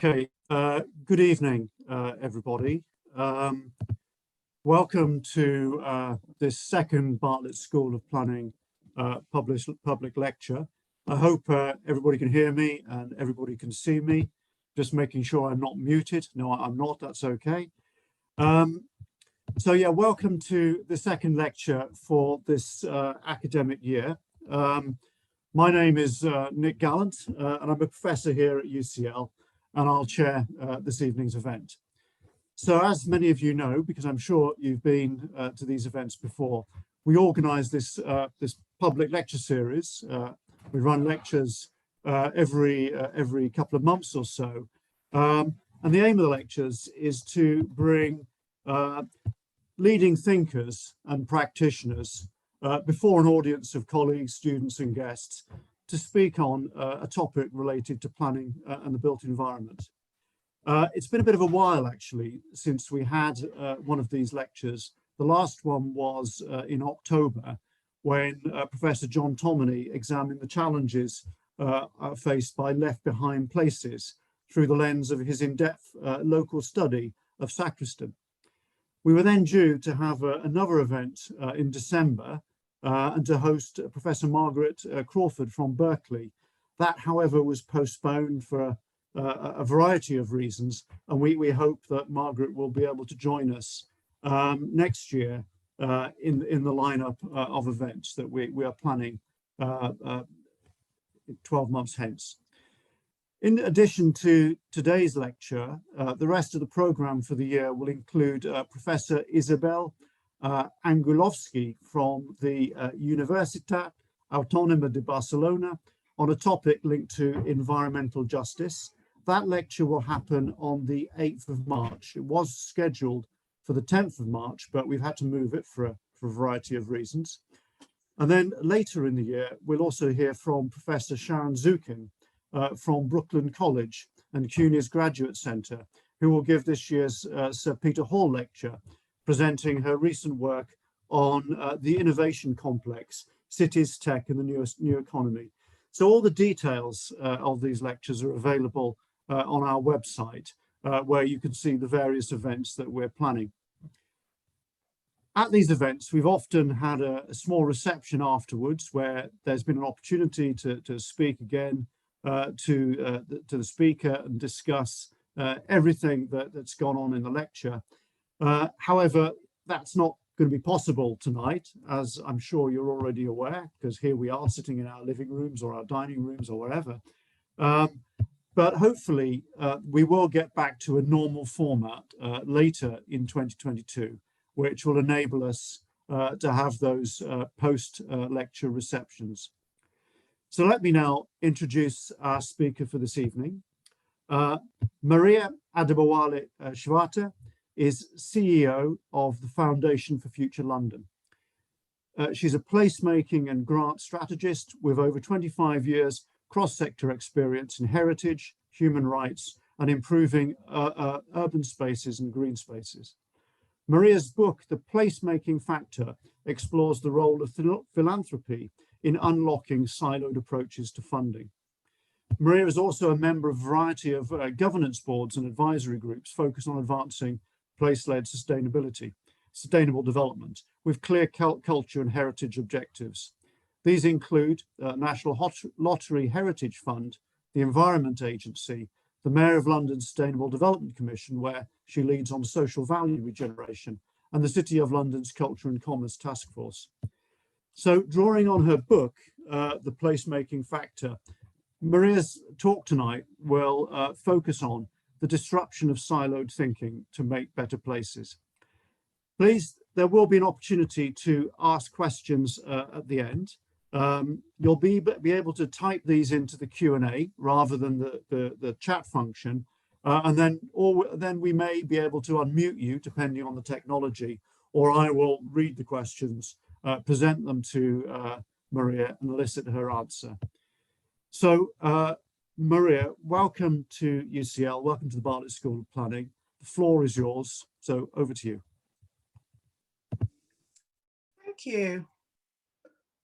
Okay, good evening, everybody. Welcome to this second Bartlett School of Planning public lecture. I hope everybody can hear me and everybody can see me. Just making sure I'm not muted. No, I'm not, that's okay. So yeah, welcome to the second lecture for this academic year. My name is Nick Gallant, and I'm a professor here at UCL, and I'll chair this evening's event. So as many of you know, because I'm sure you've been to these events before, we organise this public lecture series. We run lectures every couple of months or so. And the aim of the lectures is to bring leading thinkers and practitioners before an audience of colleagues, students and guests to speak on a topic related to planning and the built environment. It's been a bit of a while actually since we had one of these lectures. The last one was in October when Professor John Tomoney examined the challenges faced by left behind places through the lens of his in-depth local study of Sacriston. We were then due to have another event in December and to host Professor Margaret Crawford from Berkeley. That, however, was postponed for a variety of reasons, and we hope that Margaret will be able to join us next year in the lineup of events that we are planning 12 months hence. In addition to today's lecture, the rest of the programme for the year will include Professor Adebowale-Schwarte from the Universitat Autònoma de Barcelona on a topic linked to environmental justice. That lecture will happen on the 8th of March. It was scheduled for the 10th of March, but we've had to move it for a variety of reasons. And then later in the year, we'll also hear from Professor Sharon Zukin from Brooklyn College and CUNY's Graduate Centre, who will give this year's Sir Peter Hall lecture, presenting her recent work on the innovation complex, cities, tech and the new economy. So all the details of these lectures are available on our website, where you can see the various events that we're planning. At these events, we've often had a small reception afterwards where there's been an opportunity to speak again to the speaker and discuss everything that's gone on in the lecture. However, that's not going to be possible tonight, as I'm sure you're already aware, because here we are sitting in our living rooms or our dining rooms or wherever. But hopefully we will get back to a normal format later in 2022, which will enable us to have those post-lecture receptions. So let me now introduce our speaker for this evening. Maria Adebowale-Schwarte is CEO of the Foundation for Future London. She's a placemaking and grant strategist with over 25 years cross-sector experience in heritage, human rights, and improving urban spaces and green spaces. Maria's book, The Placemaking Factor, explores the role of philanthropy in unlocking siloed approaches to funding. Maria is also a member of a variety of governance boards and advisory groups focused on advancing place-led sustainable development with clear culture and heritage objectives. These include National Lottery Heritage Fund, the Environment Agency, the Mayor of London's Sustainable Development Commission, where she leads on social value regeneration, and the City of London's Culture and Commerce Task Force. So drawing on her book, The Placemaking Factor, Maria's talk tonight will focus on the disruption of siloed thinking to make better places. Please, there will be an opportunity to ask questions at the end. You'll be able to type these into the Q&A rather than the chat function, and then we may be able to unmute you depending on the technology, or I will read the questions, present them to Maria and elicit her answer. So Maria, welcome to UCL, welcome to the Bartlett School of Planning. The floor is yours, so over to you. Thank you.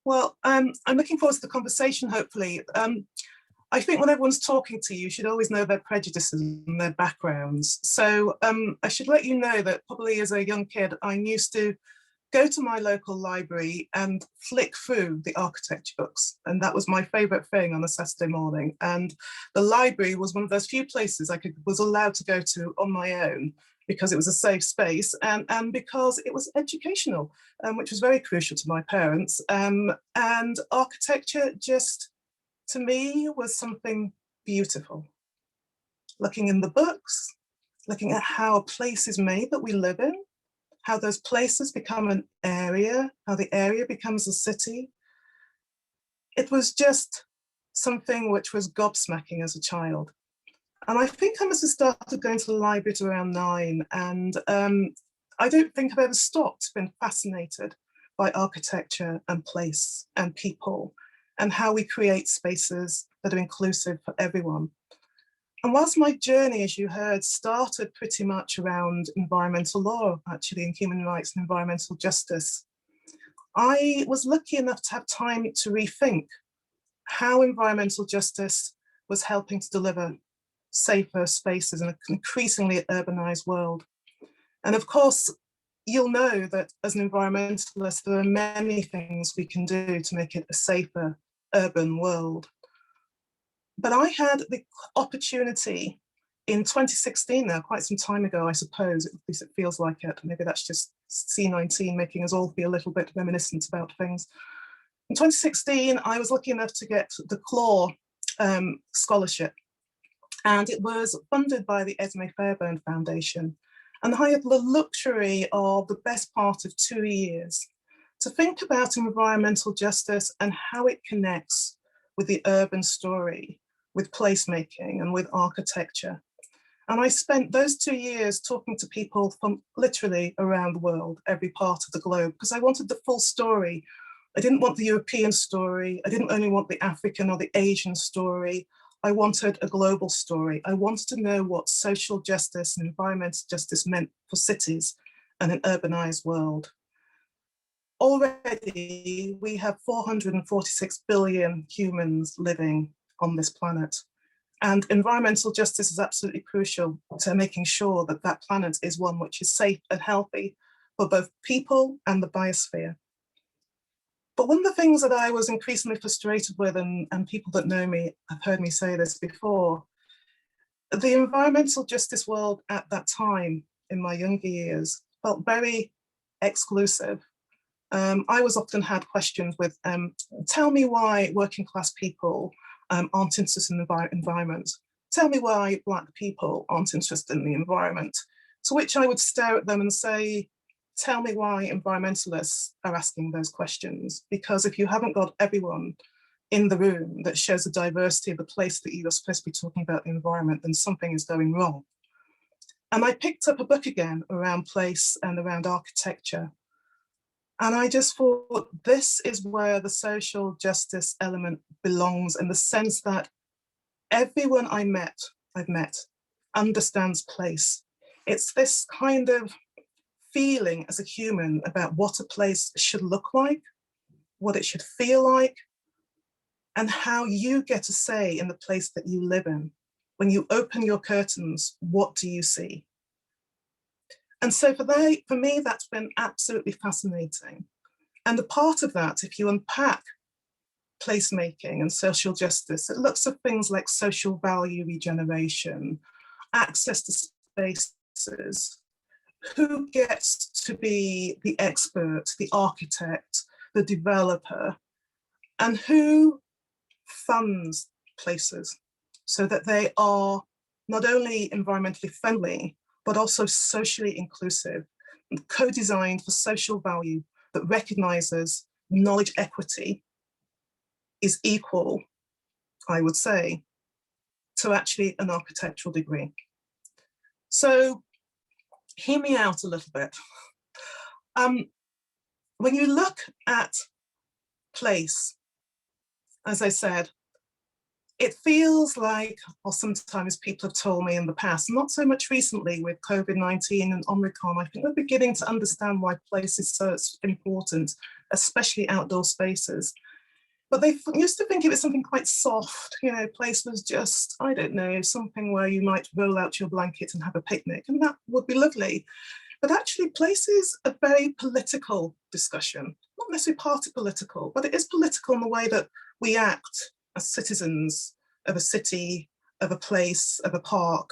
Well, I'm looking forward to the conversation, hopefully. I think when everyone's talking to you, you should always know their prejudices and their backgrounds. So I should let you know that probably as a young kid, I used to go to my local library and flick through the architecture books. And that was my favorite thing on a Saturday morning. And the library was one of those few places I was allowed to go to on my own, because it was a safe space and because it was educational, which was very crucial to my parents. And architecture just, to me, was something beautiful. Looking in the books, looking at how a place is made that we live in, how those places become an area, how the area becomes a city. It was just something which was gobsmacking as a child. And I think I must have started going to the library at around 9. And I don't think I've ever stopped being fascinated by architecture and place and people and how we create spaces that are inclusive for everyone. And whilst my journey, as you heard, started pretty much around environmental law, actually, and human rights and environmental justice, I was lucky enough to have time to rethink how environmental justice was helping to deliver safer spaces in an increasingly urbanized world. And of course, you'll know that as an environmentalist, there are many things we can do to make it a safer urban world. But I had the opportunity in 2016 now, quite some time ago, I suppose, at least it feels like it. Maybe that's just C19 making us all feel a little bit reminiscent about things. In 2016, I was lucky enough to get the CLAW scholarship, and it was funded by the Esme Fairbairn Foundation. And I had the luxury of the best part of 2 years to think about environmental justice and how it connects with the urban story, with placemaking and with architecture. And I spent those 2 years talking to people from literally around the world, every part of the globe, because I wanted the full story. I didn't want the European story. I didn't only want the African or the Asian story. I wanted a global story. I wanted to know what social justice and environmental justice meant for cities and an urbanized world. Already, we have 446 billion humans living on this planet. And environmental justice is absolutely crucial to making sure that that planet is one which is safe and healthy for both people and the biosphere. But one of the things that I was increasingly frustrated with, and people that know me have heard me say this before, the environmental justice world at that time, in my younger years, felt very exclusive. I was often had questions with, tell me why working class people aren't interested in the environment. Tell me why Black people aren't interested in the environment. To which I would stare at them and say, tell me why environmentalists are asking those questions. Because if you haven't got everyone in the room that shows the diversity of the place that you're supposed to be talking about the environment, then something is going wrong. And I picked up a book again around place and around architecture. And I just thought, this is where the social justice element belongs, in the sense that everyone I've met, understands place. It's this kind of feeling as a human about what a place should look like, what it should feel like, and how you get a say in the place that you live in. When you open your curtains, what do you see? And so for me, that's been absolutely fascinating. And a part of that, if you unpack placemaking and social justice, it looks at things like social value regeneration, access to spaces, who gets to be the expert, the architect, the developer, and who funds places so that they are not only environmentally friendly, but also socially inclusive and co-designed for social value that recognizes knowledge equity is equal, I would say, to actually an architectural degree. So hear me out a little bit. When you look at place, as I said, it feels like, or sometimes people have told me in the past, not so much recently with COVID-19 and Omicron, I think we're beginning to understand why place is so important, especially outdoor spaces. But they used to think it was something quite soft, you know, place was just, I don't know, something where you might roll out your blanket and have a picnic, and that would be lovely. But actually, place is a very political discussion, not necessarily party political, but it is political in the way that we act as citizens of a city, of a place, of a park,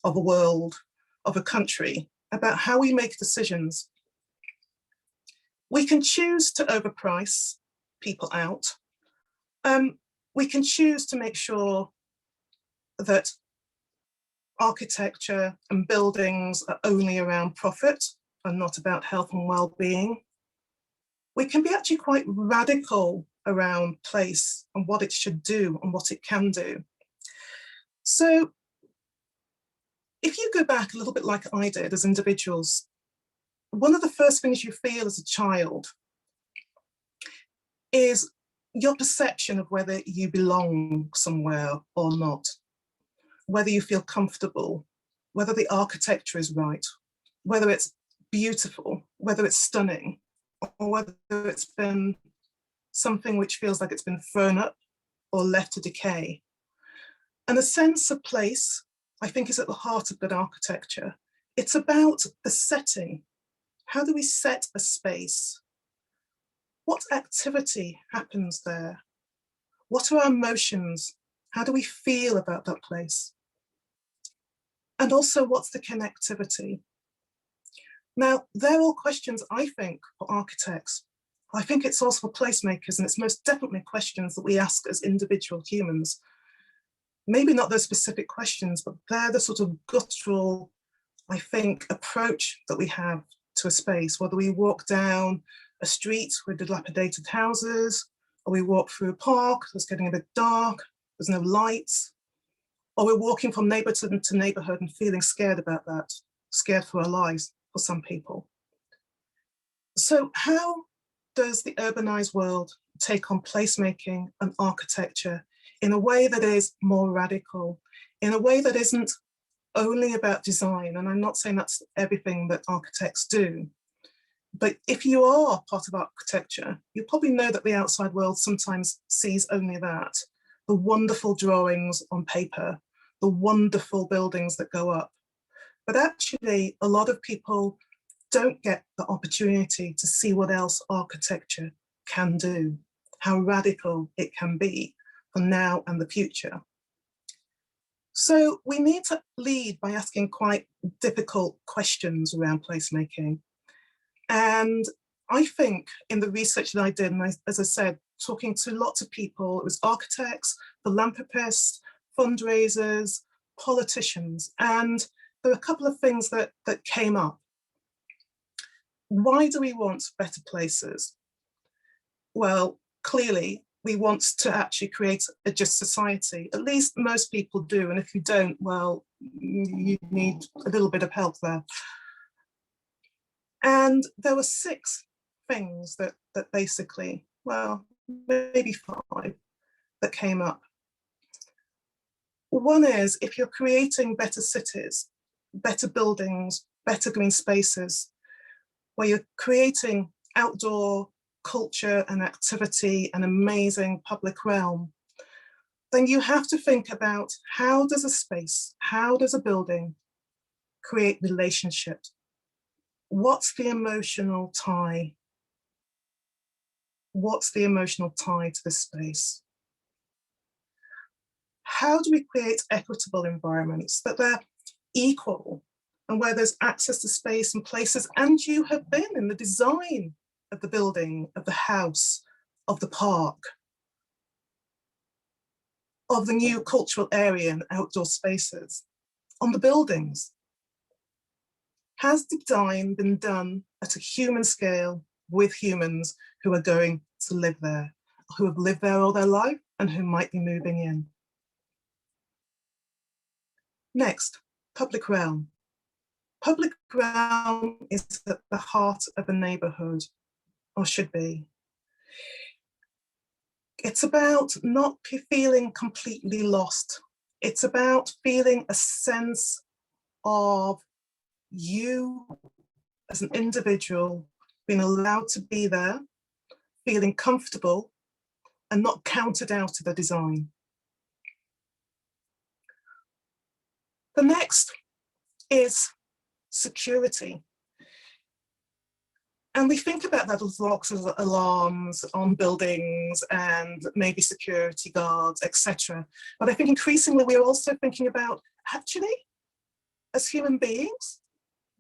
of a world, of a country, about how we make decisions. We can choose to overprice people out. We can choose to make sure that architecture and buildings are only around profit and not about health and well-being. We can be actually quite radical around place and what it should do and what it can do. So if you go back a little bit like I did as individuals, one of the first things you feel as a child is your perception of whether you belong somewhere or not, whether you feel comfortable, whether the architecture is right, whether it's beautiful, whether it's stunning, or whether it's been something which feels like it's been thrown up or left to decay. And a sense of place, I think, is at the heart of good architecture. It's about the setting. How do we set a space? What activity happens there? What are our emotions? How do we feel about that place? And also, what's the connectivity? Now, they're all questions, I think, for architects. I think it's also for placemakers, and it's most definitely questions that we ask as individual humans. Maybe not those specific questions, but they're the sort of guttural, I think, approach that we have to a space, whether we walk down a street with dilapidated houses, or we walk through a park that's getting a bit dark, there's no lights, or we're walking from neighborhood to neighborhood and feeling scared about that, scared for our lives for some people. So how does the urbanized world take on placemaking and architecture in a way that is more radical, in a way that isn't only about design? And I'm not saying that's everything that architects do, but if you are part of architecture, you probably know that the outside world sometimes sees only that, the wonderful drawings on paper, the wonderful buildings that go up. But actually, a lot of people don't get the opportunity to see what else architecture can do, how radical it can be for now and the future. So we need to lead by asking quite difficult questions around placemaking. And I think in the research that I did, and as I said, talking to lots of people, it was architects, philanthropists, fundraisers, politicians, and there were a couple of things that came up. Why do we want better places? Well, clearly, we want to actually create a just society. At least most people do. And if you don't, well, you need a little bit of help there. And there were 6 things that basically, well, maybe 5 that came up. One is, if you're creating better cities, better buildings, better green spaces, where you're creating outdoor culture and activity and amazing public realm, then you have to think about how does a space, how does a building create relationship? What's the emotional tie? What's the emotional tie to the space? How do we create equitable environments that they're equal and where there's access to space and places, and you have been in the design of the building, of the house, of the park, of the new cultural area and outdoor spaces, on the buildings? Has design been done at a human scale with humans who are going to live there, who have lived there all their life and who might be moving in? Next, public realm. Public realm is at the heart of a neighborhood, or should be. It's about not feeling completely lost. It's about feeling a sense of you as an individual being allowed to be there, feeling comfortable, and not counted out of the design. The next is security. And we think about that as locks, as alarms on buildings and maybe security guards, etc. But I think increasingly we're also thinking about, actually, as human beings,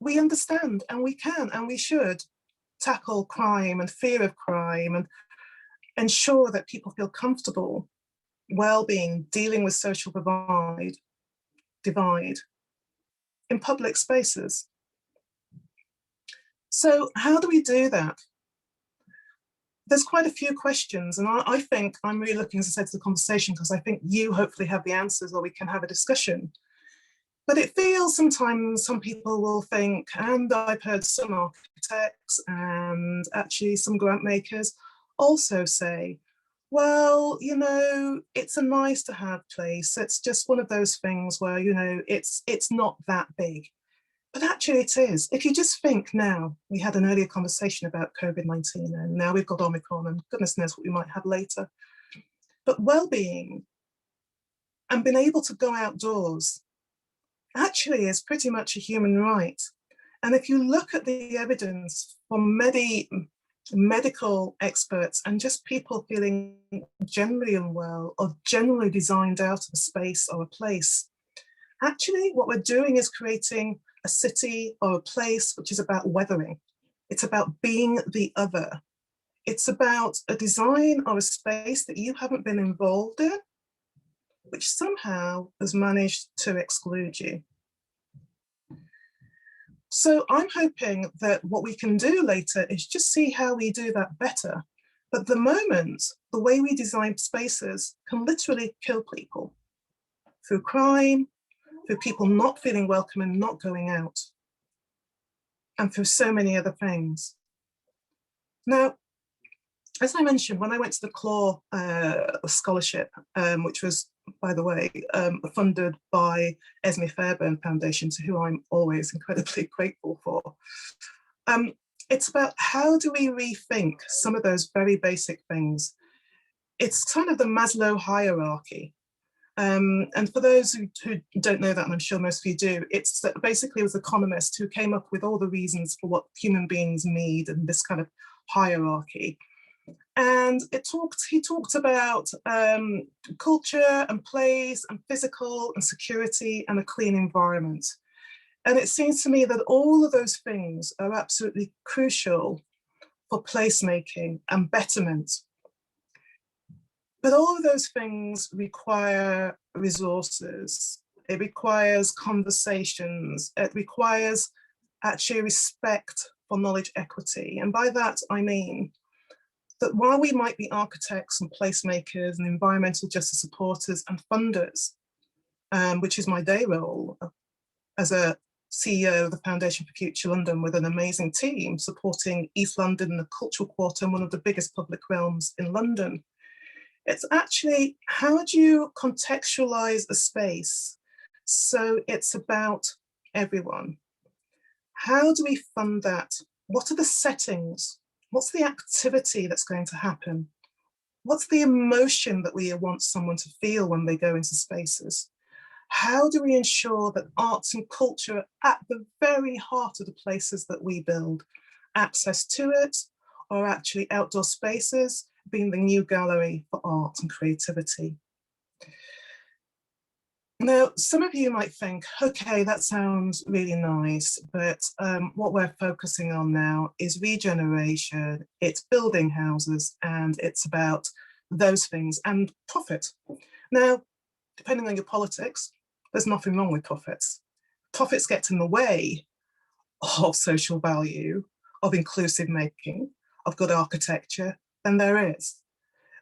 we understand and we can and we should tackle crime and fear of crime and ensure that people feel comfortable, well-being, dealing with social divide in public spaces. So how do we do that? There's quite a few questions, and I think I'm really looking, as I said, to the conversation, because I think you hopefully have the answers, or we can have a discussion. But it feels sometimes some people will think, and I've heard some architects and actually some grant makers also say, well, you know, it's a nice to have place. It's just one of those things where, you know, it's not that big. But actually it is. If you just think now, we had an earlier conversation about COVID-19 and now we've got Omicron and goodness knows what we might have later. But well-being and being able to go outdoors actually is pretty much a human right. And if you look at the evidence from medical experts and just people feeling generally unwell or generally designed out of a space or a place, actually what we're doing is creating a city or a place which is about weathering. It's about being the other. It's about a design or a space that you haven't been involved in, which somehow has managed to exclude you. So I'm hoping that what we can do later is just see how we do that better. But at the moment, the way we design spaces can literally kill people through crime, through people not feeling welcome and not going out, and through so many other things. Now, as I mentioned, when I went to the Claw scholarship, which was, by the way, funded by Esme Fairbairn Foundation, to who I'm always incredibly grateful for, it's about how do we rethink some of those very basic things. It's kind of the Maslow hierarchy. And for those who don't know that, and I'm sure most of you do, it's basically was economists who came up with all the reasons for what human beings need and this kind of hierarchy. And he talked about culture and place and physical and security and a clean environment. And it seems to me that all of those things are absolutely crucial for placemaking and betterment. But all of those things require resources. It requires conversations. It requires actually respect for knowledge equity. And by that, I mean that while we might be architects and placemakers and environmental justice supporters and funders, which is my day role as a CEO of the Foundation for Future London with an amazing team supporting East London, the cultural quarter, and one of the biggest public realms in London. It's actually, how do you contextualize a space so it's about everyone? How do we fund that? What are the settings? What's the activity that's going to happen? What's the emotion that we want someone to feel when they go into spaces? How do we ensure that arts and culture are at the very heart of the places that we build? Access to it, or actually outdoor spaces, being the new gallery for art and creativity. Now, some of you might think, okay, that sounds really nice, but what we're focusing on now is regeneration, it's building houses, and it's about those things and profit. Now, depending on your politics, there's nothing wrong with profits. Profits get in the way of social value, of inclusive making, of good architecture, than there is.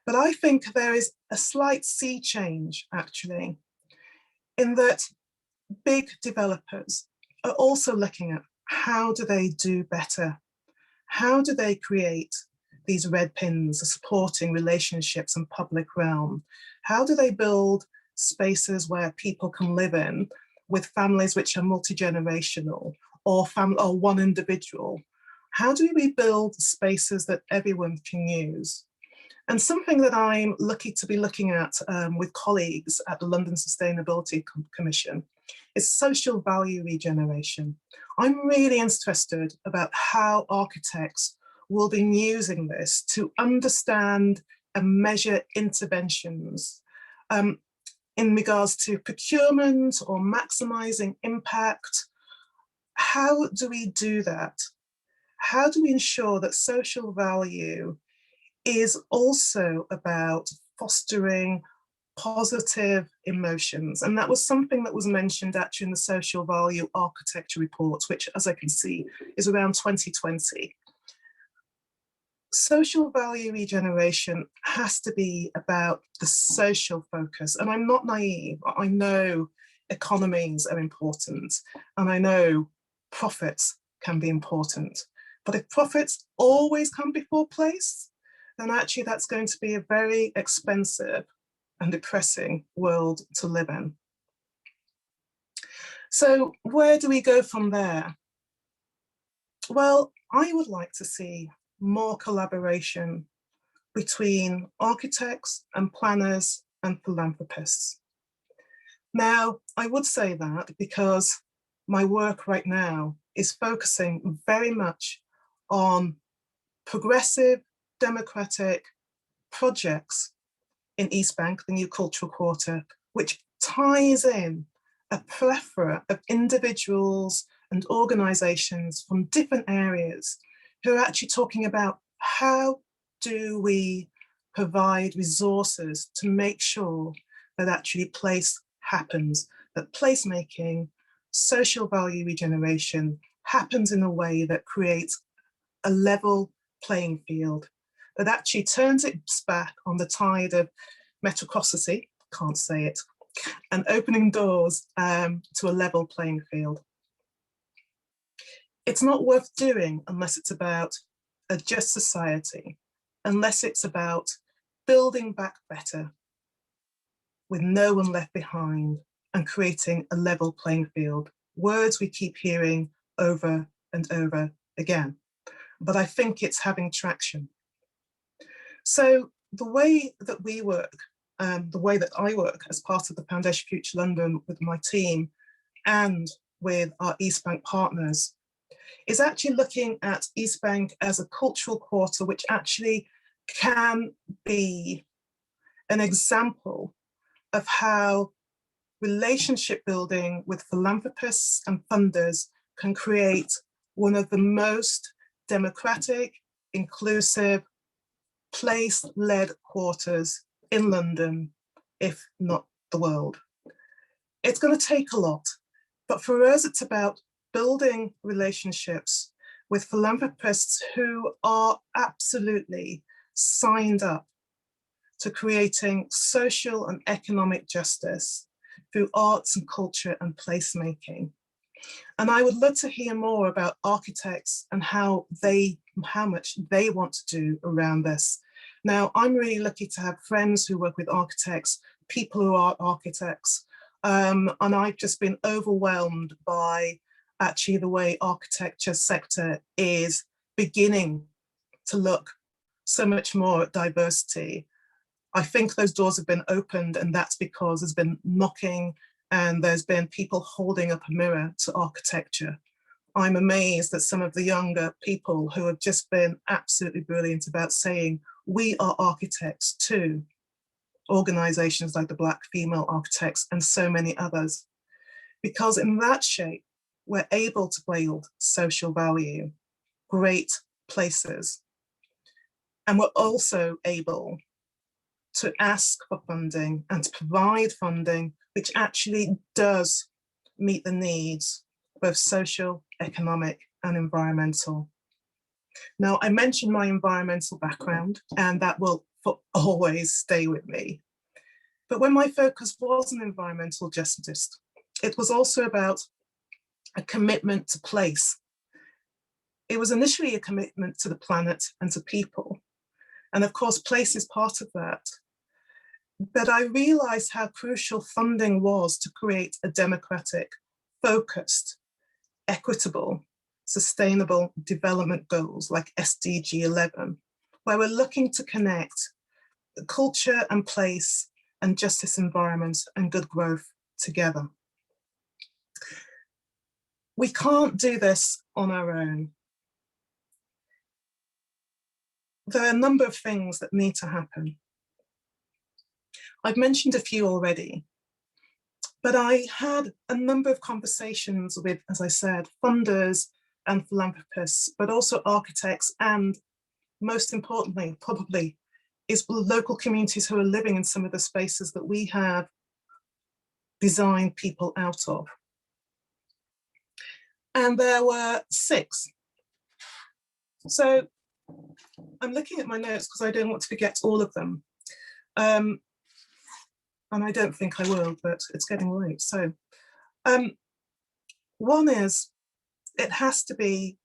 But I think there is a slight sea change, actually, in that big developers are also looking at how do they do better? How do they create these red pins, supporting relationships and public realm? How do they build spaces where people can live in with families which are multi-generational or one individual? How do we build spaces that everyone can use? And something that I'm lucky to be looking at with colleagues at the London Sustainability Commission is social value regeneration. I'm really interested about how architects will be using this to understand and measure interventions in regards to procurement or maximizing impact. How do we do that? How do we ensure that social value is also about fostering positive emotions? And that was something that was mentioned actually in the Social Value Architecture report, which, as I can see, is around 2020. Social value regeneration has to be about the social focus. And I'm not naive. I know economies are important, and I know profits can be important. But if profits always come before place, then actually that's going to be a very expensive and depressing world to live in. So where do we go from there? Well, I would like to see more collaboration between architects and planners and philanthropists. Now, I would say that because my work right now is focusing very much on progressive, democratic projects in East Bank, the new cultural quarter, which ties in a plethora of individuals and organizations from different areas who are actually talking about how do we provide resources to make sure that actually place happens, that placemaking, social value regeneration happens in a way that creates a level playing field, that actually turns its back on the tide of meritocracy, can't say it, and opening doors to a level playing field. It's not worth doing unless it's about a just society, unless it's about building back better with no one left behind and creating a level playing field. Words we keep hearing over and over again, but I think it's having traction. So the way that we work, the way that I work as part of the Foundation Future London with my team and with our East Bank partners, is actually looking at East Bank as a cultural quarter, which actually can be an example of how relationship building with philanthropists and funders can create one of the most democratic, inclusive, place-led quarters in London, if not the world. It's going to take a lot, but for us, it's about building relationships with philanthropists who are absolutely signed up to creating social and economic justice through arts and culture and placemaking. And I would love to hear more about architects and how much they want to do around this. Now, I'm really lucky to have friends who work with architects, people who are architects, and I've just been overwhelmed by actually the way architecture sector is beginning to look so much more at diversity. I think those doors have been opened, and that's because there's been knocking and there's been people holding up a mirror to architecture. I'm amazed at some of the younger people who have just been absolutely brilliant about saying, we are architects too. Organizations like the Black Female Architects and so many others. Because in that shape, we're able to build social value, great places. And we're also able to ask for funding and to provide funding which actually does meet the needs, both social, economic, and environmental. Now, I mentioned my environmental background, and that will always stay with me. But when my focus was on environmental justice, it was also about a commitment to place. It was initially a commitment to the planet and to people. And of course, place is part of that. But I realized how crucial funding was to create a democratic, focused, equitable, sustainable development goals like SDG 11, where we're looking to connect culture and place and justice environment and good growth together. We can't do this on our own. There are a number of things that need to happen. I've mentioned a few already, but I had a number of conversations with, as I said, funders and philanthropists, but also architects, and most importantly, probably, is local communities who are living in some of the spaces that we have designed people out of. And there were 6. So I'm looking at my notes because I don't want to forget all of them. And I don't think I will, but it's getting late. So one is, it has to be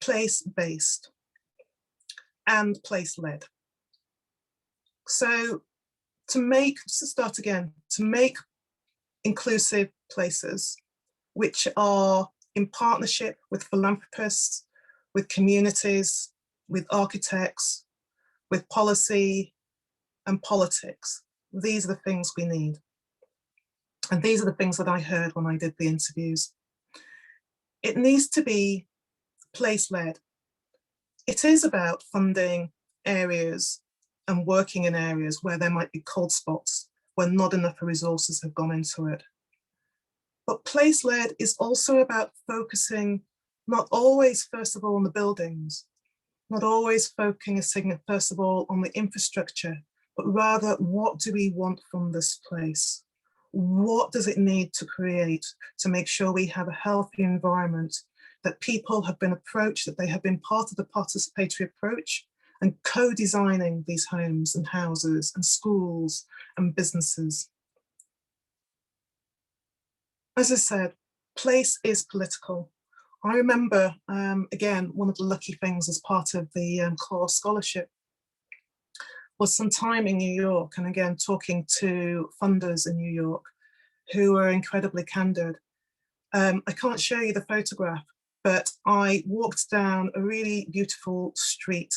place-based and place-led. So just to start again, to make inclusive places which are in partnership with philanthropists, with communities, with architects, with policy and politics. These are the things we need. And these are the things that I heard when I did the interviews. It needs to be place-led. It is about funding areas and working in areas where there might be cold spots, where not enough resources have gone into it. But place-led is also about focusing, not always, first of all, on the buildings, not always focusing, first of all, on the infrastructure, but rather, what do we want from this place? What does it need to create to make sure we have a healthy environment, that people have been approached, that they have been part of the participatory approach and co-designing these homes and houses and schools and businesses. As I said, place is political. I remember, again, one of the lucky things as part of the core scholarship was some time in New York, and again, talking to funders in New York who were incredibly candid. I can't show you the photograph, but I walked down a really beautiful street,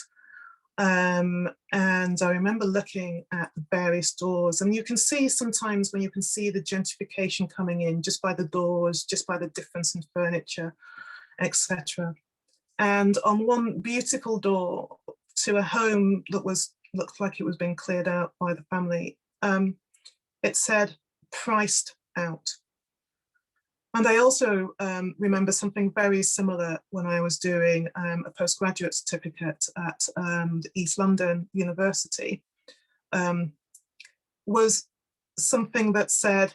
and I remember looking at the various doors, and you can see sometimes when you can see the gentrification coming in just by the doors, just by the difference in furniture, etc. And on one beautiful door to a home that looked like it was being cleared out by the family, it said, "Priced out." And I also remember something very similar when I was doing a postgraduate certificate at the East London University, was something that said,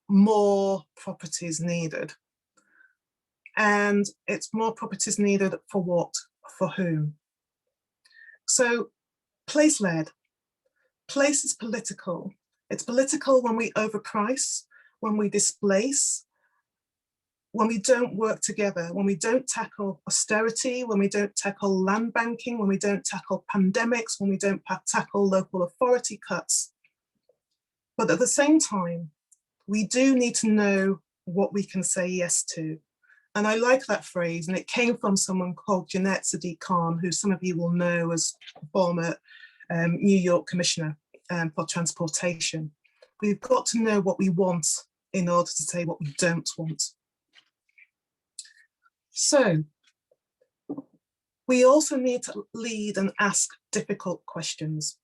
more properties needed. And it's more properties needed for what? For whom? So place-led. Place is political. It's political when we overprice, when we displace, when we don't work together, when we don't tackle austerity, when we don't tackle land banking, when we don't tackle pandemics, when we don't tackle local authority cuts. But at the same time, we do need to know what we can say yes to. And I like that phrase, and it came from someone called Jeanette Sadiq Khan, who some of you will know as former New York Commissioner for Transportation. We've got to know what we want in order to say what we don't want. So we also need to lead and ask difficult questions.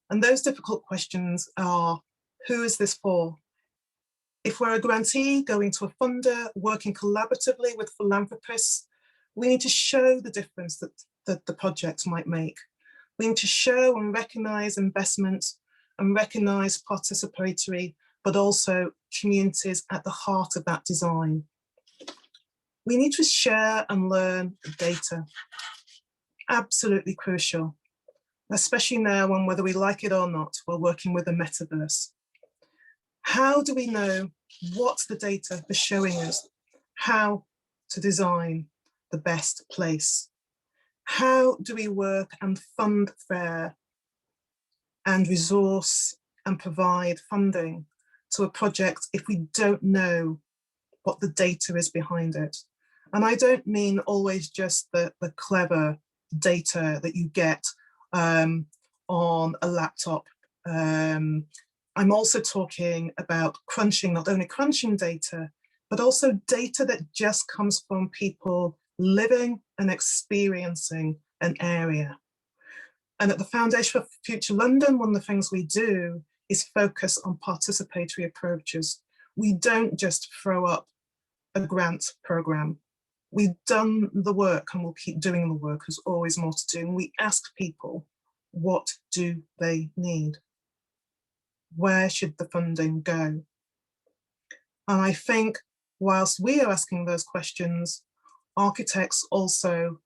And those difficult questions are, who is this for? If we're a grantee going to a funder, working collaboratively with philanthropists, we need to show the difference that the project might make. We need to show and recognise investment and recognise participatory, but also communities at the heart of that design. We need to share and learn data. Absolutely crucial, especially now when, whether we like it or not, we're working with a metaverse. How do we know what's the data for showing us how to design the best place? How do we work and fund fair and resource and provide funding to a project if we don't know what the data is behind it? And I don't mean always just the clever data that you get on a laptop. I'm also talking about crunching, not only crunching data, but also data that just comes from people living and experiencing an area. And at the Foundation for Future London, one of the things we do is focus on participatory approaches. We don't just throw up a grant program. We've done the work and we'll keep doing the work. There's always more to do. And we ask people, what do they need? Where should the funding go? And I think whilst we are asking those questions, architects also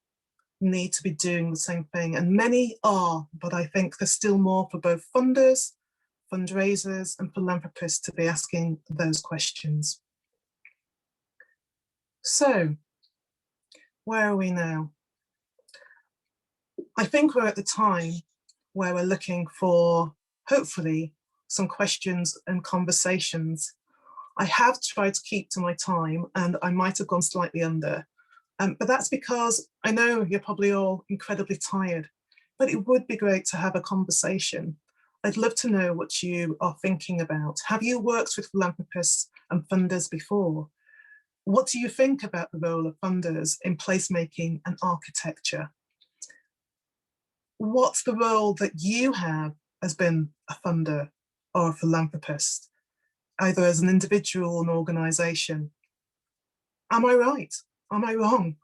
need to be doing the same thing. And many are, but I think there's still more for both funders, fundraisers, and philanthropists to be asking those questions. So, where are we now? I think we're at the time where we're looking for, hopefully, some questions and conversations. I have tried to keep to my time and I might have gone slightly under, but that's because I know you're probably all incredibly tired, but it would be great to have a conversation. I'd love to know what you are thinking about. Have you worked with philanthropists and funders before? What do you think about the role of funders in placemaking and architecture? What's the role that you have as being a funder or a philanthropist, either as an individual or an organisation? Am I right? Am I wrong?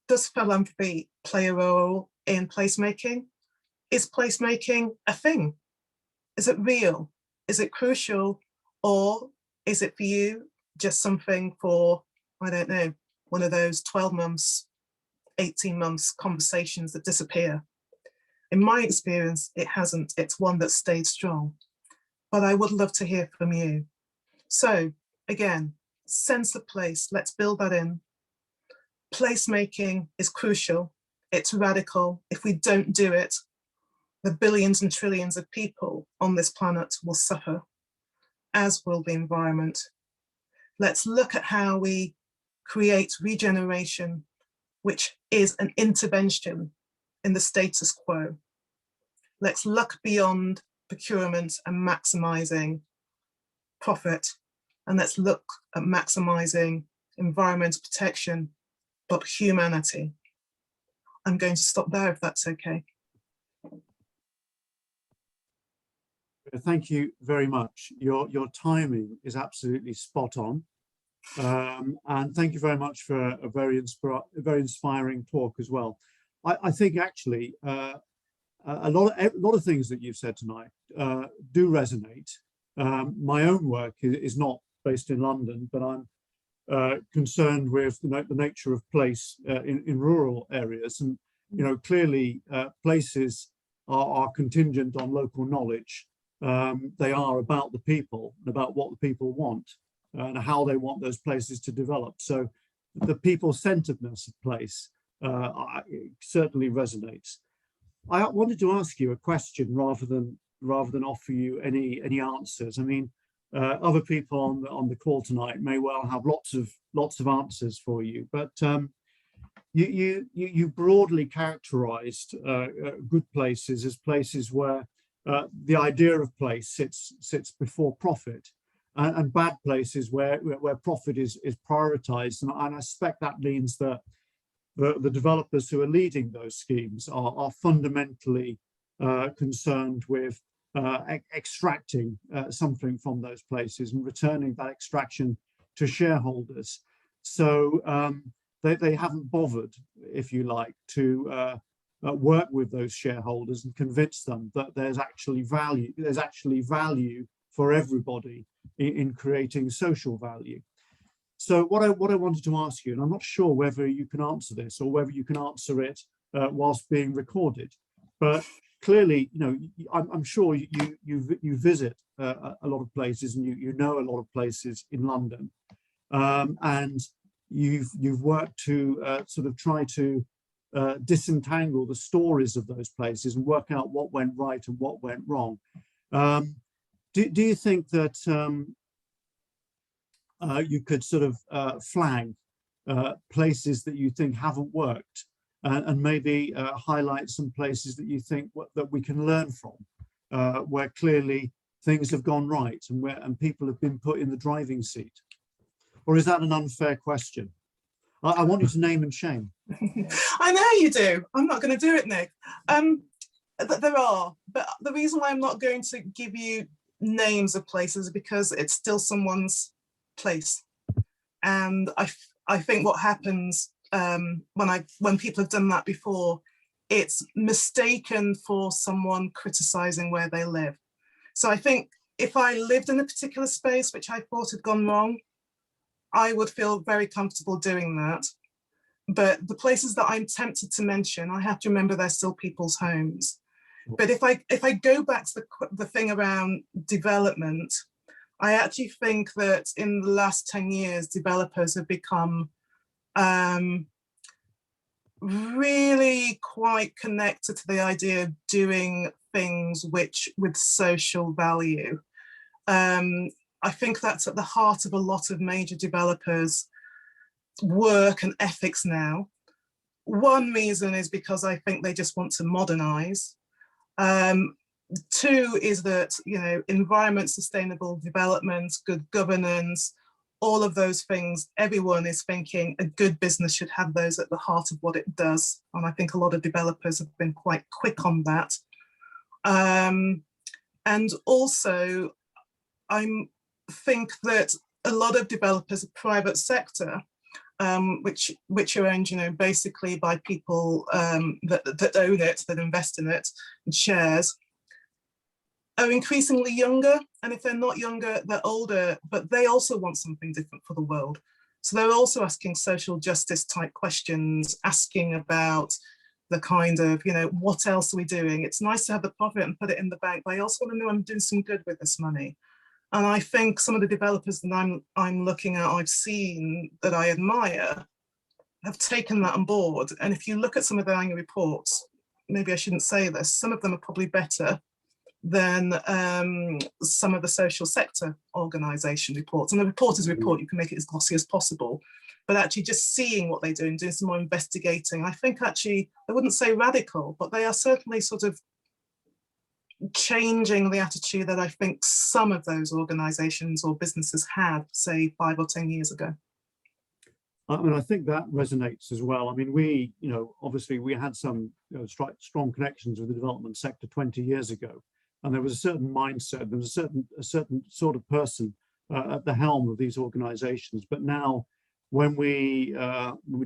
Does philanthropy play a role in placemaking? Is placemaking a thing? Is it real? Is it crucial? Or is it for you just something for, I don't know, one of those 12 months, 18 months conversations that disappear? In my experience, it hasn't. It's one that stayed strong. But I would love to hear from you. So again, sense of place, let's build that in. Placemaking is crucial. It's radical. If we don't do it, the billions and trillions of people on this planet will suffer, as will the environment. Let's look at how we create regeneration, which is an intervention in the status quo. Let's look beyond procurement and maximizing profit, and let's look at maximizing environmental protection, but humanity. I'm going to stop there if that's okay. Thank you very much. Your timing is absolutely spot on. And thank you very much for a very inspiring talk as well. I think actually a lot of things that you've said tonight do resonate. My own work is not based in London, but I'm concerned with the nature of place in rural areas, and clearly places are contingent on local knowledge. They are about the people and about what the people want and how they want those places to develop. So the people-centeredness of place certainly resonates. I wanted to ask you a question rather than offer you any answers. I mean, other people on the call tonight may well have lots of answers for you, but you broadly characterized good places as places where the idea of place sits before profit, and bad places where profit is prioritized. And I suspect that means that the developers who are leading those schemes are fundamentally concerned with extracting something from those places and returning that extraction to shareholders. So they haven't bothered, if you like, to work with those shareholders and convince them that there's actually value for everybody in creating social value. So what I wanted to ask you, and I'm not sure whether you can answer this or whether you can answer it whilst being recorded, but clearly, I'm sure you visit a lot of places, and you know a lot of places in London, and you've worked to sort of try to disentangle the stories of those places and work out what went right and what went wrong. Do you think that you could sort of flag places that you think haven't worked and maybe highlight some places that you think that we can learn from, where clearly things have gone right and people have been put in the driving seat? Or is that an unfair question? I want you to name and shame. I know you do. I'm not going to do it, Nick. There are, but the reason why I'm not going to give you names of places is because it's still someone's place. And I think what happens when people have done that before, it's mistaken for someone criticizing where they live. So I think if I lived in a particular space which I thought had gone wrong, I would feel very comfortable doing that. But the places that I'm tempted to mention, I have to remember they're still people's homes. But if I go back to the thing around development, I actually think that in the last 10 years, developers have become really quite connected to the idea of doing things with social value. I think that's at the heart of a lot of major developers' work and ethics now. One reason is because I think they just want to modernize. Two is that, you know, environment, sustainable development, good governance, all of those things, everyone is thinking a good business should have those at the heart of what it does. And I think a lot of developers have been quite quick on that. And also, I think that a lot of developers, private sector, which are owned, you know, basically by people that own it, that invest in it, and shares, are increasingly younger. And if they're not younger, they're older, but they also want something different for the world. So they're also asking social justice type questions, asking about the kind of, you know, what else are we doing? It's nice to have the profit and put it in the bank, but I also want to know I'm doing some good with this money. And I think some of the developers that I'm looking at, I've seen that I admire, have taken that on board. And if you look at some of their annual reports, maybe I shouldn't say this, some of them are probably better than some of the social sector organisation reports. And the reporter's report, you can make it as glossy as possible, but actually just seeing what they do and doing some more investigating, I think actually, I wouldn't say radical, but they are certainly sort of changing the attitude that I think some of those organisations or businesses had, say, 5 or 10 years ago. I mean, I think that resonates as well. I mean, we, you know, obviously we had some, you know, strong connections with the development sector 20 years ago, and there was a certain mindset, there was a certain sort of person at the helm of these organisations. But now, when we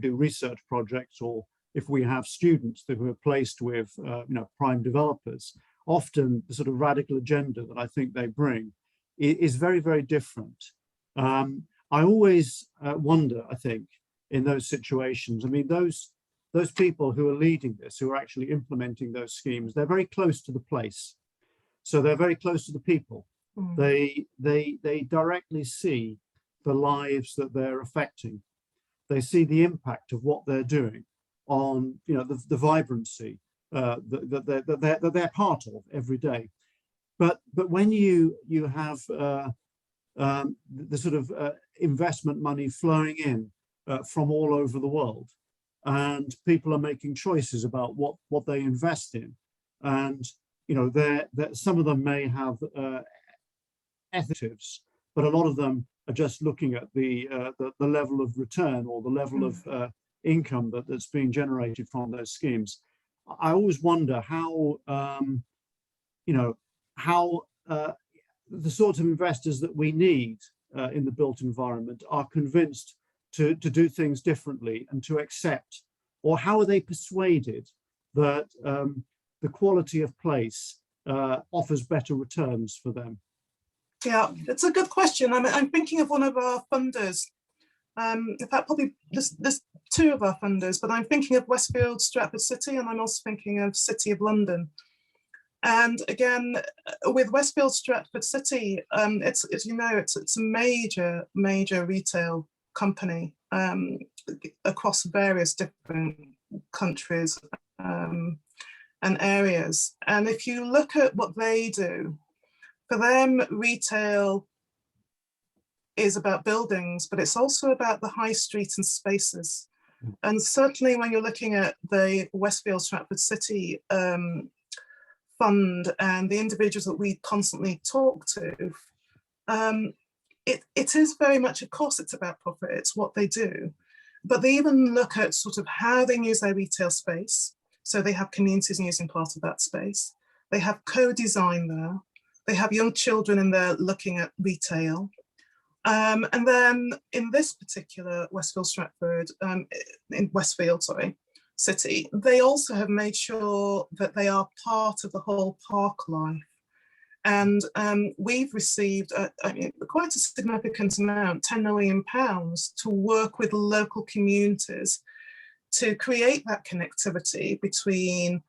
do research projects, or if we have students that were placed with, you know, prime developers, often the sort of radical agenda that I think they bring is very, very different. I always wonder, I think, in those situations, I mean, those people who are leading this, who are actually implementing those schemes, they're very close to the place. So they're very close to the people. Mm. They directly see the lives that they're affecting. They see the impact of what they're doing on, you know, the vibrancy that they're part of every day. But when you have the sort of investment money flowing in from all over the world, and people are making choices about what they invest in, and you know, some of them may have ethics, but a lot of them are just looking at the level of return or the level of income that's being generated from those schemes. I always wonder how you know, how the sort of investors that we need in the built environment are convinced to do things differently and to accept, or how are they persuaded that the quality of place offers better returns for them? Yeah, it's a good question. I'm thinking of one of our funders. In fact, probably there's two of our funders, but I'm thinking of Westfield Stratford City, and I'm also thinking of City of London. And again, with Westfield Stratford City, it's you know, it's a major retail company across various different countries and areas. And if you look at what they do, for them, retail is about buildings, but it's also about the high street and spaces. And certainly when you're looking at the Westfield Stratford City fund and the individuals that we constantly talk to, it is very much, of course, it's about profit, it's what they do. But they even look at sort of how they use their retail space. So they have communities using part of that space. They have co-design there. They have young children in there looking at retail. And then in this particular Westfield Stratford, in Westfield, sorry, City, they also have made sure that they are part of the whole park life. And we've received quite a significant amount, £10 million, to work with local communities to create that connectivity between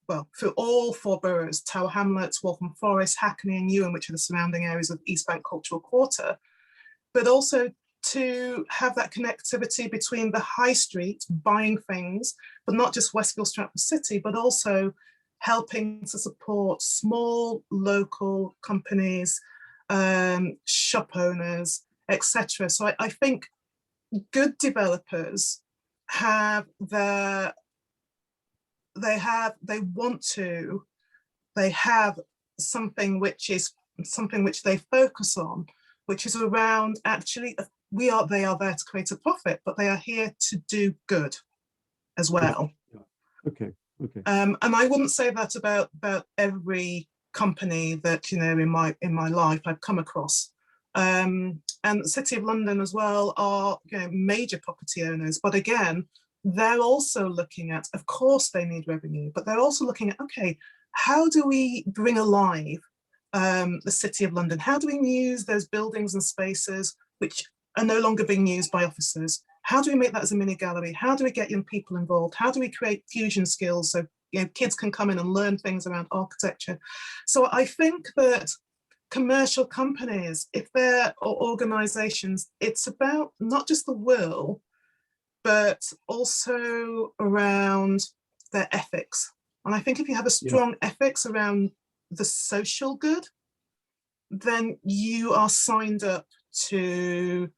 for all 4 boroughs, Tower Hamlets, Waltham Forest, Hackney and Newham, which are the surrounding areas of East Bank Cultural Quarter, but also to have that connectivity between the high street, buying things, but not just Westfield Stratford City, but also helping to support small local companies, shop owners, etc. So I think good developers have they have something which they focus on, which is around actually they are there to create a profit, but they are here to do good as well. Okay. And I wouldn't say that about every company that, you know, in my life I've come across. And the City of London as well are, you know, major property owners, but again, they're also looking at, of course they need revenue, but they're also looking at, okay, how do we bring alive the City of London? How do we use those buildings and spaces which are no longer being used by officers? How do we make that as a mini gallery? How do we get young people involved? How do we create fusion skills so, you know, kids can come in and learn things around architecture? So I think that commercial companies, if they're or organizations, it's about not just the will, but also around their ethics. And I think if you have a strong ethics around the social good, then you are signed up to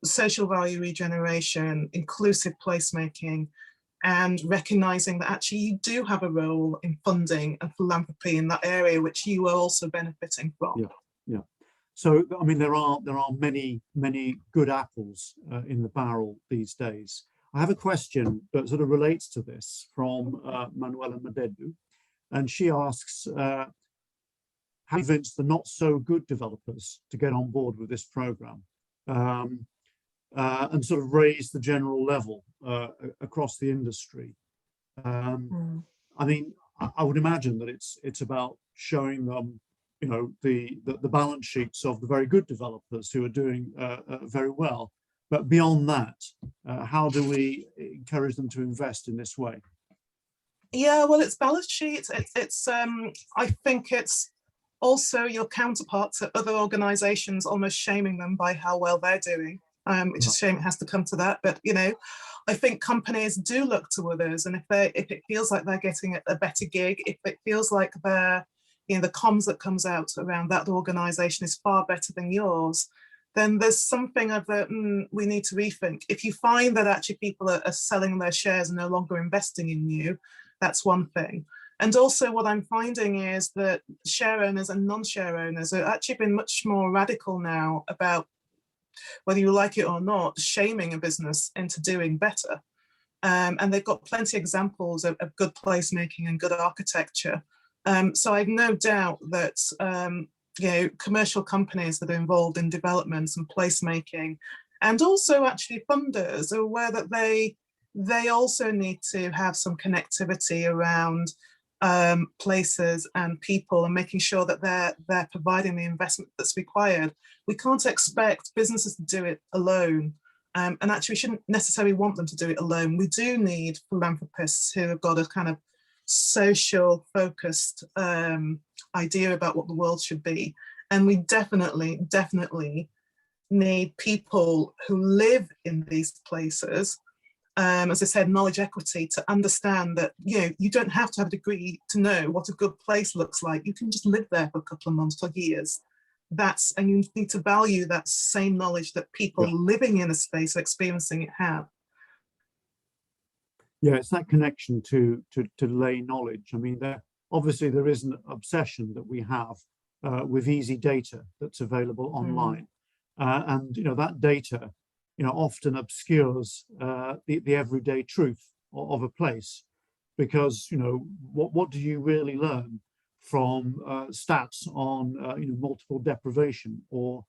social value regeneration, inclusive placemaking, and recognizing that actually you do have a role in funding and philanthropy in that area, which you are also benefiting from. Yeah. So, I mean, there are many good apples in the barrel these days. I have a question that sort of relates to this from Manuela Madedu, and she asks, how convince the not so good developers to get on board with this program and sort of raise the general level across the industry? I mean, I would imagine that it's about showing them, you know, the balance sheets of the very good developers who are doing very well. But beyond that, how do we encourage them to invest in this way? Yeah, well, it's balance sheets. It's I think it's also your counterparts at other organisations almost shaming them by how well they're doing. Which is a shame it has to come to that. But, you know, I think companies do look to others, and if it feels like they're getting a better gig, if it feels like they're, you know, the comms that comes out around that organisation is far better than yours, then there's something of the, we need to rethink. If you find that actually people are selling their shares and no longer investing in you, that's one thing. And also what I'm finding is that share owners and non-share owners are actually been much more radical now about, whether you like it or not, shaming a business into doing better. And they've got plenty of examples of good placemaking and good architecture. So I've no doubt that you know, commercial companies that are involved in developments and placemaking, and also actually funders, are aware that they also need to have some connectivity around places and people, and making sure that they're providing the investment that's required. We can't expect businesses to do it alone, and actually we shouldn't necessarily want them to do it alone. We do need philanthropists who have got a kind of social focused idea about what the world should be, and we definitely need people who live in these places, as I said, knowledge equity, to understand that, you know, you don't have to have a degree to know what a good place looks like. You can just live there for a couple of months or years and you need to value that same knowledge that people living in a space, experiencing it, have. Yeah, it's that connection to lay knowledge. I mean, obviously there is an obsession that we have with easy data that's available online, and that data, often obscures the everyday truth of a place, because what do you really learn from stats on multiple deprivation, or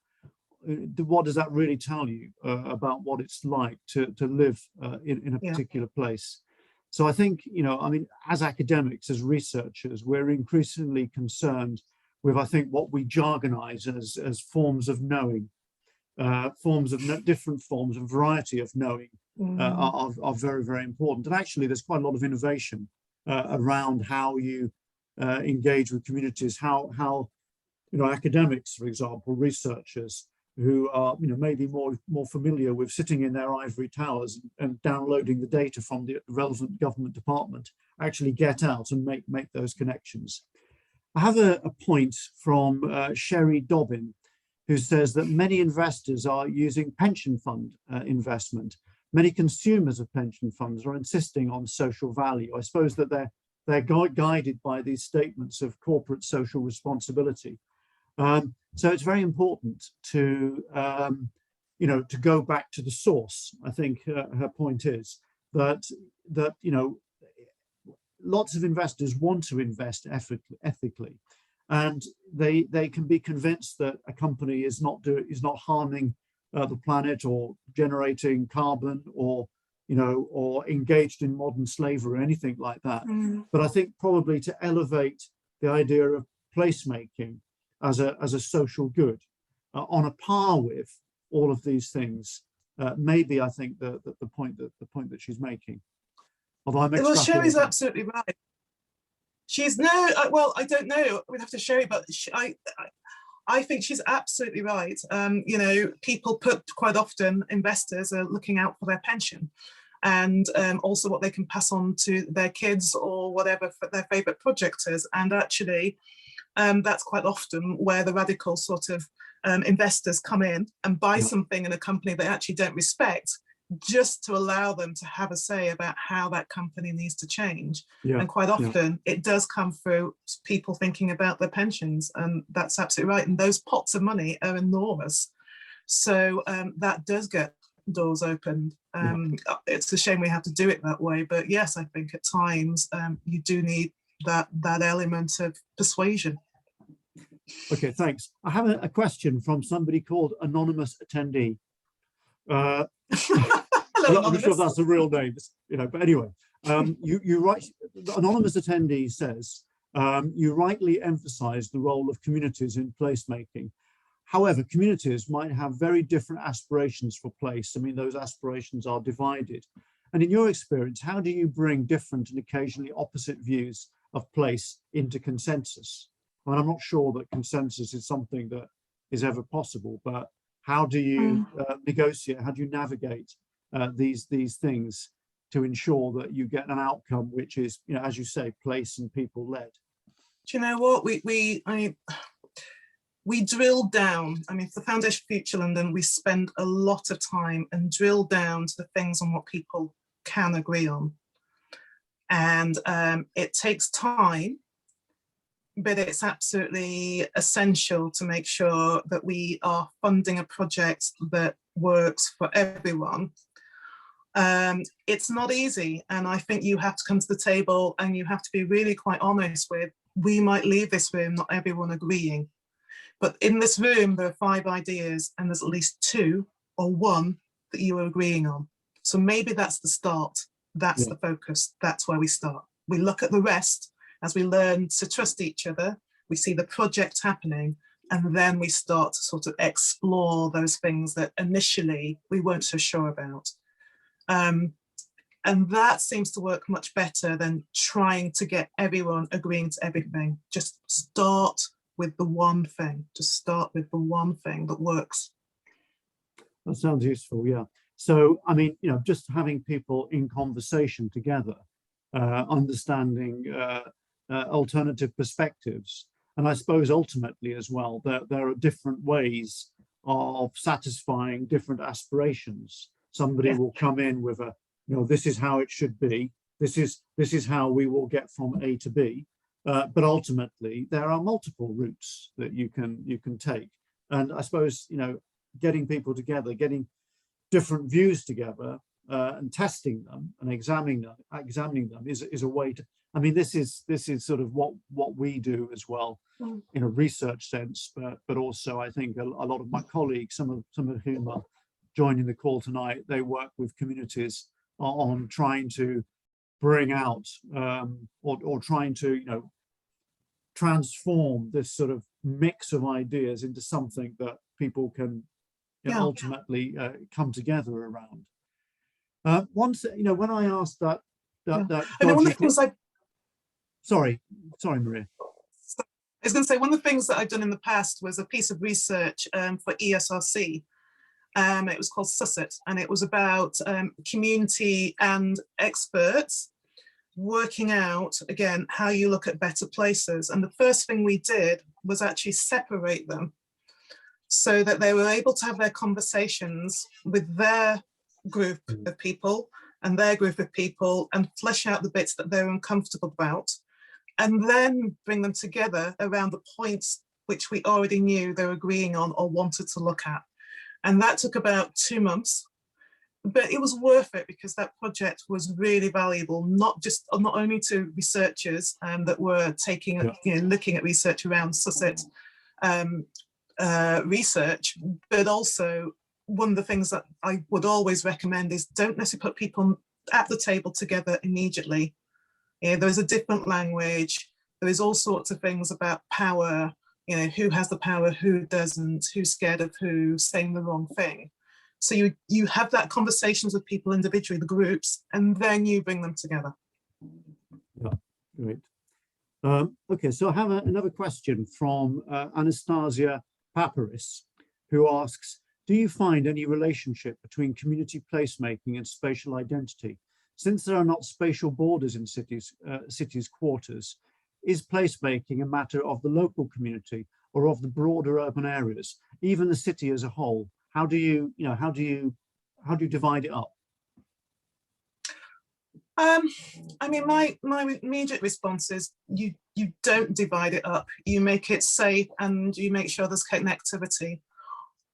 what does that really tell you about what it's like to live in a particular place? So I think, I mean, as academics, as researchers, we're increasingly concerned with, I think, what we jargonize as forms of knowing, different forms and variety of knowing are very, very important. And actually, there's quite a lot of innovation around how you engage with communities, how academics, for example, researchers who are maybe more familiar with sitting in their ivory towers and downloading the data from the relevant government department, actually get out and make those connections. I have a point from Sherry Dobbin, who says that many investors are using pension fund investment. Many consumers of pension funds are insisting on social value. I suppose that they're guided by these statements of corporate social responsibility. So it's very important to go back to the source. I think her point is that lots of investors want to invest ethically, and they can be convinced that a company is not harming the planet, or generating carbon, or engaged in modern slavery or anything like that. But I think probably to elevate the idea of placemaking as a social good on a par with all of these things, maybe I think the point that she's making. Although I'm well, Sherry's absolutely right. Well, I don't know. We'd have to show you, but I think she's absolutely right. People quite often, investors are looking out for their pension, and also what they can pass on to their kids or whatever their favorite project is. And actually, that's quite often where the radical sort of investors come in and buy something in a company they actually don't respect, just to allow them to have a say about how that company needs to change. And quite often it does come through people thinking about their pensions, and that's absolutely right. And those pots of money are enormous. So that does get doors opened. It's a shame we have to do it that way, but yes, I think at times you do need that element of persuasion. Okay, thanks. I have a question from somebody called Anonymous Attendee. Hello, I'm not Anonymous. sure if that's the real name, but anyway, you write, the Anonymous Attendee says, you rightly emphasize the role of communities in placemaking. However, communities might have very different aspirations for place. I mean, those aspirations are divided. And in your experience, how do you bring different and occasionally opposite views of place into consensus? I mean, I'm not sure that consensus is something that is ever possible, but how do you negotiate? How do you navigate these things to ensure that you get an outcome which is, as you say, place and people led? Do you know what we drill down? I mean, for the Foundation for Future London, we spend a lot of time and drill down to the things on what people can agree on, and it takes time. But it's absolutely essential to make sure that we are funding a project that works for everyone. It's not easy, and I think you have to come to the table and you have to be really quite honest with, we might leave this room not everyone agreeing, but in this room there are 5 ideas and there's at least 2 or 1 that you are agreeing on. So maybe that's the start, that's the focus, that's where we start. We look at the rest. As we learn to trust each other, we see the project happening, and then we start to sort of explore those things that initially we weren't so sure about. And that seems to work much better than trying to get everyone agreeing to everything. Just start with the one thing. Just start with the one thing that works. That sounds useful, yeah. So, I mean, just having people in conversation together, understanding alternative perspectives, And I suppose ultimately as well, there are different ways of satisfying different aspirations. Somebody will come in with a, this is how it should be. This is how we will get from A to B. But ultimately, there are multiple routes that you can take. And I suppose, getting people together, getting different views together, and testing them and examining them is a way to. I mean, this is sort of what we do as well, in a research sense, but also I think a lot of my colleagues, some of whom are joining the call tonight, they work with communities on trying to bring out or trying to transform this sort of mix of ideas into something that people can ultimately come together around. Once when I asked that sorry Maria. I was going to say, one of the things that I've done in the past was a piece of research for ESRC. It was called Susset, and it was about community and experts working out, again, how you look at better places. And the first thing we did was actually separate them so that they were able to have their conversations with their group of people and their group of people and flesh out the bits that they're uncomfortable about, and then bring them together around the points which we already knew they were agreeing on or wanted to look at. And that took about 2 months, but it was worth it because that project was really valuable, not only to researchers that were looking at research around Susset research, but also one of the things that I would always recommend is don't necessarily put people at the table together immediately. There is a different language. There is all sorts of things about power, who has the power, who doesn't, who's scared of who, saying the wrong thing. So you have that conversations with people individually, the groups, and then you bring them together. Yeah, great. Okay, so I have another question from Anastasia Paparis, who asks, do you find any relationship between community placemaking and spatial identity? Since there are not spatial borders in cities' quarters, is placemaking a matter of the local community or of the broader urban areas, even the city as a whole? How do you divide it up? I mean, my immediate response is you don't divide it up. You make it safe and you make sure there's connectivity.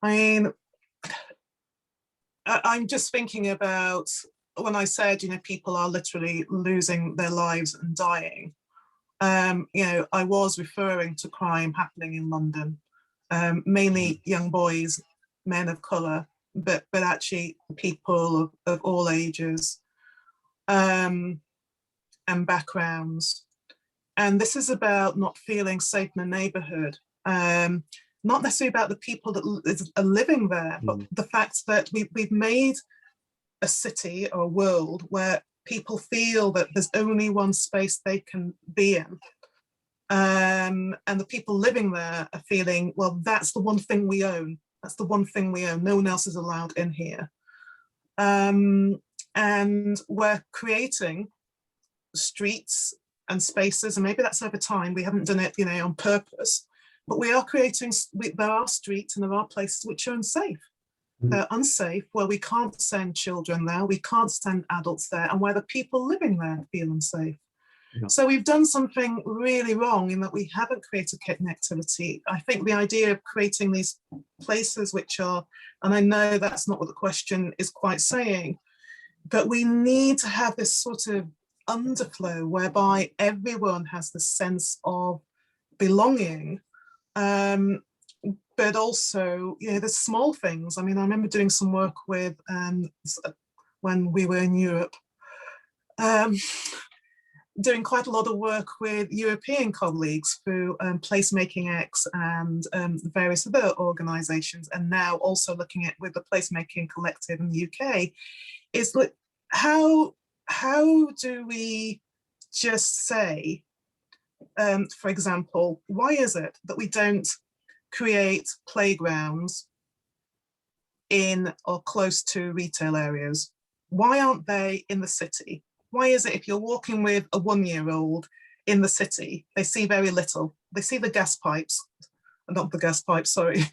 I mean, I'm just thinking about when I said, people are literally losing their lives and dying. I was referring to crime happening in London, mainly young boys, men of colour, but actually people of all ages and backgrounds. And this is about not feeling safe in the neighbourhood, not necessarily about the people that are living there, but the fact that we've made a city or a world where people feel that there's only one space they can be in. And the people living there are feeling, well, that's the one thing we own. That's the one thing we own. No one else is allowed in here. And we're creating streets and spaces, and maybe that's over time. We haven't done it, on purpose, but we are creating, there are streets and there are places which are unsafe. They're unsafe, where we can't send children there, we can't send adults there, and where the people living there feel unsafe. Yeah. So we've done something really wrong in that we haven't created connectivity. I think the idea of creating these places which are, and I know that's not what the question is quite saying, but we need to have this sort of underflow whereby everyone has the sense of belonging, but also, there's small things. I mean, I remember doing some work with, when we were in Europe, doing quite a lot of work with European colleagues through Placemaking X and various other organisations, and now also looking at with the Placemaking Collective in the UK, is like, how do we just say, for example, why is it that we don't create playgrounds in or close to retail areas? Why aren't they in the city? Why is it if you're walking with a 1-year-old in the city, they see very little. They see the gas pipes, not the gas pipes, sorry.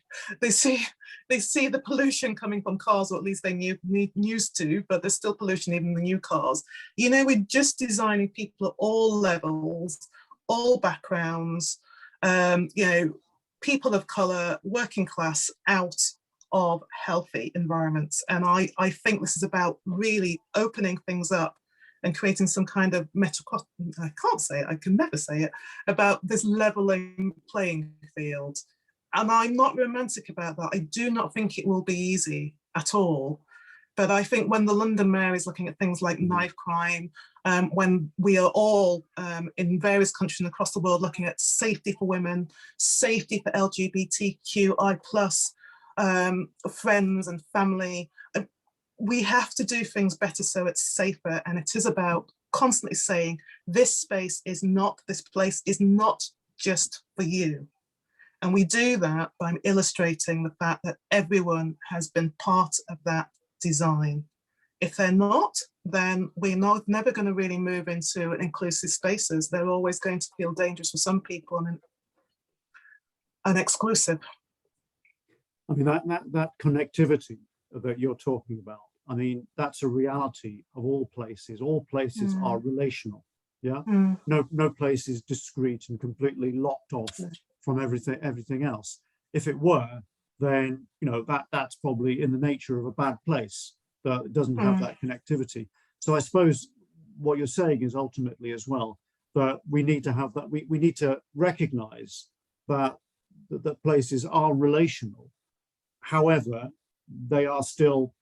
They see the pollution coming from cars, or at least they used to, but there's still pollution even in the new cars. You know, we're just designing people at all levels, all backgrounds, you know, people of color, working class, out of healthy environments. And I think this is about really opening things up and creating some kind of I can't say it, I can never say it, about this leveling playing field. And I'm not romantic about that. I do not think it will be easy at all. But I think when the London Mayor is looking at things like knife crime, when we are all in various countries and across the world looking at safety for women, safety for LGBTQI plus friends and family, we have to do things better so it's safer. And it is about constantly saying, this place is not just for you. And we do that by illustrating the fact that everyone has been part of that design. If they're not, then we're never going to really move into inclusive spaces. They're always going to feel dangerous for some people and exclusive. I mean, that connectivity that you're talking about, I mean, that's a reality of all places. All places are relational. Yeah. No place is discrete and completely locked off from everything else. If it were, then you know that's probably in the nature of a bad place that doesn't have that connectivity. So I suppose what you're saying is ultimately as well that we need to have that. We need to recognize that places are relational. However, they are still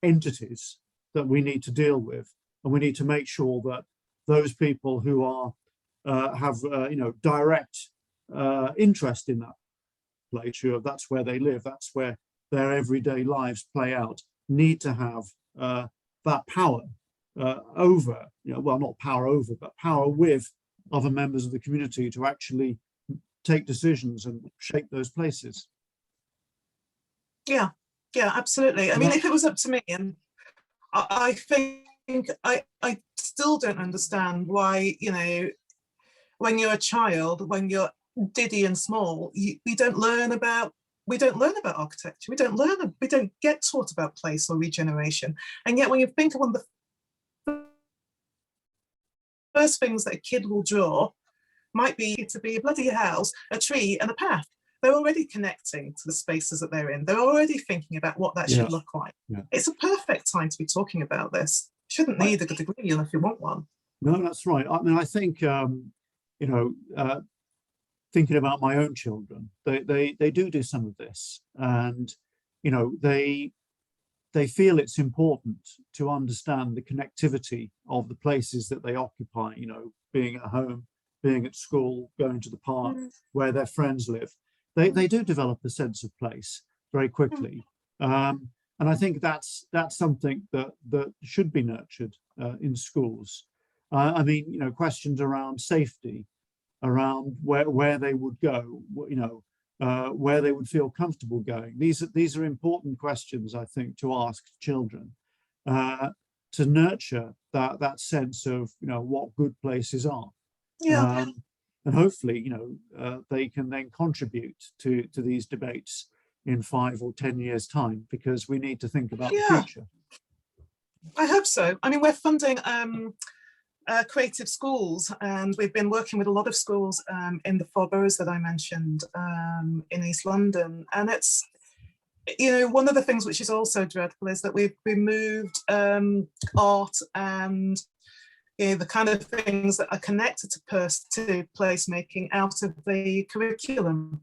entities that we need to deal with, and we need to make sure that those people who are have you know, direct interest in that place, sure, that's where they live, that's where their everyday lives play out, need to have that power over, you know, well, not power over, but power with other members of the community to actually take decisions and shape those places. Yeah, absolutely. I mean, if it was up to me, and I think I still don't understand why, you know, when you're a child, when you're diddy and small, we don't learn about architecture. We don't get taught about place or regeneration. And yet when you think of one of the first things that a kid will draw might be to be a bloody house, a tree and a path. They're already connecting to the spaces that they're in. They're already thinking about what that should look like. Yeah. It's a perfect time to be talking about this. Shouldn't need a degree if you want one. No, that's right. I mean, I think, you know, thinking about my own children, they do some of this, and you know, they feel it's important to understand the connectivity of the places that they occupy. You know, being at home, being at school, going to the park where their friends live. They do develop a sense of place very quickly, and I think that's something that should be nurtured in schools. I mean, you know, questions around safety, around where they would go, you know, where they would feel comfortable going. These are important questions, I think, to ask children to nurture that sense of, you know, what good places are. Yeah. And hopefully, you know, they can then contribute to these debates in 5 or 10 years' time, because we need to think about the future. I hope so. I mean, we're funding creative schools, and we've been working with a lot of schools in the 4 boroughs that I mentioned in East London. And it's, you know, one of the things which is also dreadful is that we've removed art and, you know, the kind of things that are connected to placemaking out of the curriculum,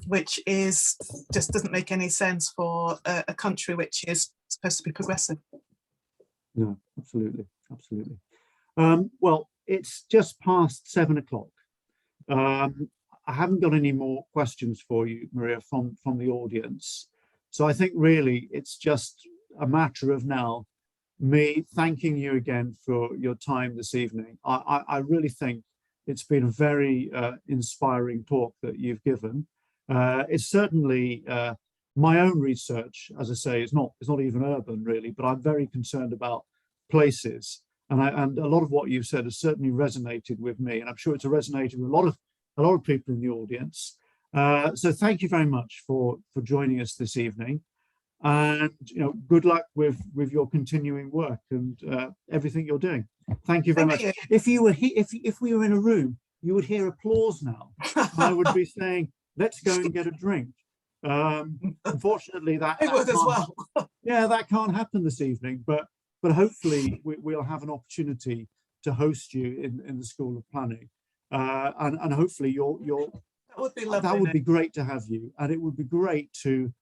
which is just doesn't make any sense for a country which is supposed to be progressive. No, absolutely. Well, it's just past 7 o'clock. I haven't got any more questions for you, Maria, from the audience. So I think really it's just a matter of now me thanking you again for your time this evening. I really think it's been a very inspiring talk that you've given. It's certainly my own research, as I say, is not even urban really, but I'm very concerned about places. and a lot of what you've said has certainly resonated with me, and I'm sure it's resonated with a lot of people in the audience. So thank you very much for joining us this evening, and good luck with your continuing work and everything you're doing. Thank you very much. If you were if we were in a room, you would hear applause now. I would be saying, let's go and get a drink. Unfortunately, that would as well. Yeah, that can't happen this evening, but hopefully we'll have an opportunity to host you in the School of Planning, and hopefully that would be lovely. That would be great to have you, and it would be great to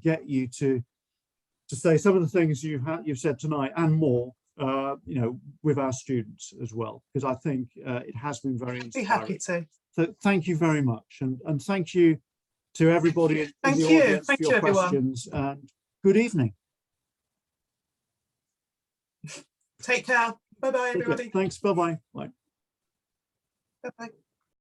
get you to say some of the things you've said tonight and more, with our students as well, because I think it has been very inspiring. Be happy to. So thank you very much, and thank you to everybody in the audience for your questions, and good evening. Take care. Bye-bye, everybody. Thanks. Bye-bye. Bye. Bye-bye.